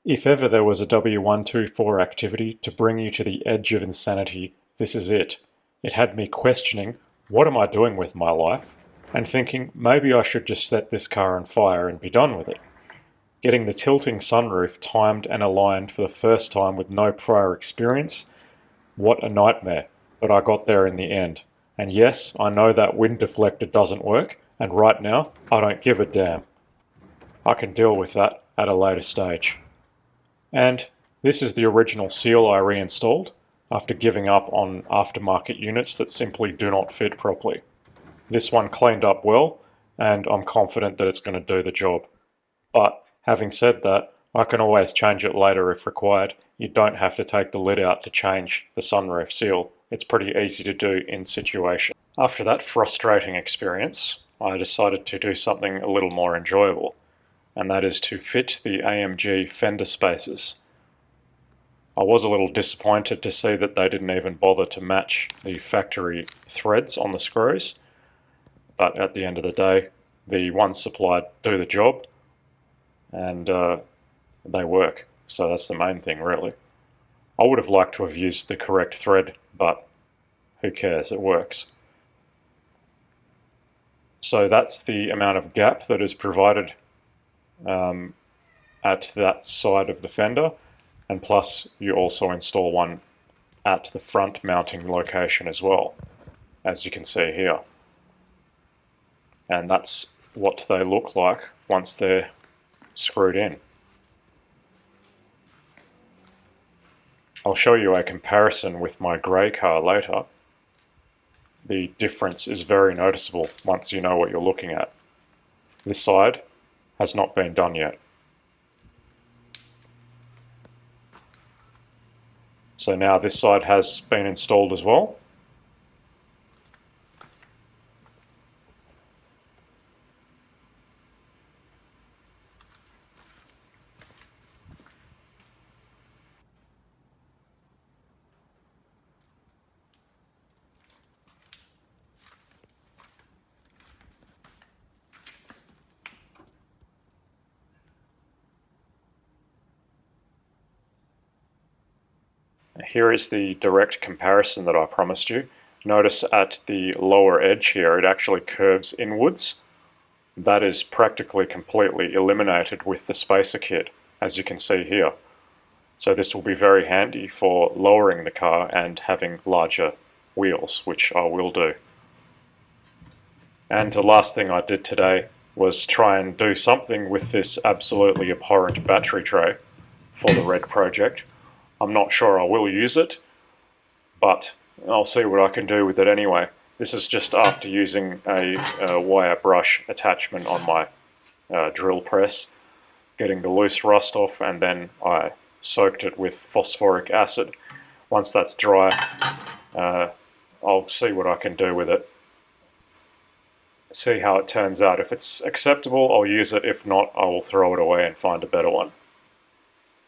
If ever there was a W124 activity to bring you to the edge of insanity, this is it. It had me questioning, what am I doing with my life? And thinking, maybe I should just set this car on fire and be done with it. Getting the tilting sunroof timed and aligned for the first time with no prior experience, what a nightmare, but I got there in the end. And yes, I know that wind deflector doesn't work, and right now, I don't give a damn. I can deal with that at a later stage. And this is the original seal I reinstalled after giving up on aftermarket units that simply do not fit properly. This one cleaned up well, and I'm confident that it's going to do the job. But having said that, I can always change it later if required. You don't have to take the lid out to change the sunroof seal. It's pretty easy to do in situation. After that frustrating experience, I decided to do something a little more enjoyable, and that is to fit the AMG fender spacers. I was a little disappointed to see that they didn't even bother to match the factory threads on the screws, but at the end of the day, the ones supplied do the job, and they work, so that's the main thing really. I would have liked to have used the correct thread, but who cares, it works. So that's the amount of gap that is provided at that side of the fender, and plus you also install one at the front mounting location as well, as you can see here. And that's what they look like once they're screwed in. I'll show you a comparison with my grey car later. The difference is very noticeable once you know what you're looking at. This side has not been done yet. So now this side has been installed as well. Here is the direct comparison that I promised you. Notice at the lower edge here, it actually curves inwards. That is practically completely eliminated with the spacer kit, as you can see here. So this will be very handy for lowering the car and having larger wheels, which I will do. And the last thing I did today was try and do something with this absolutely abhorrent battery tray for the red project. I'm not sure I will use it, but I'll see what I can do with it anyway. This is just after using a wire brush attachment on my drill press, getting the loose rust off, and then I soaked it with phosphoric acid. Once that's dry, I'll see what I can do with it. See how it turns out. If it's acceptable, I'll use it. If not, I will throw it away and find a better one.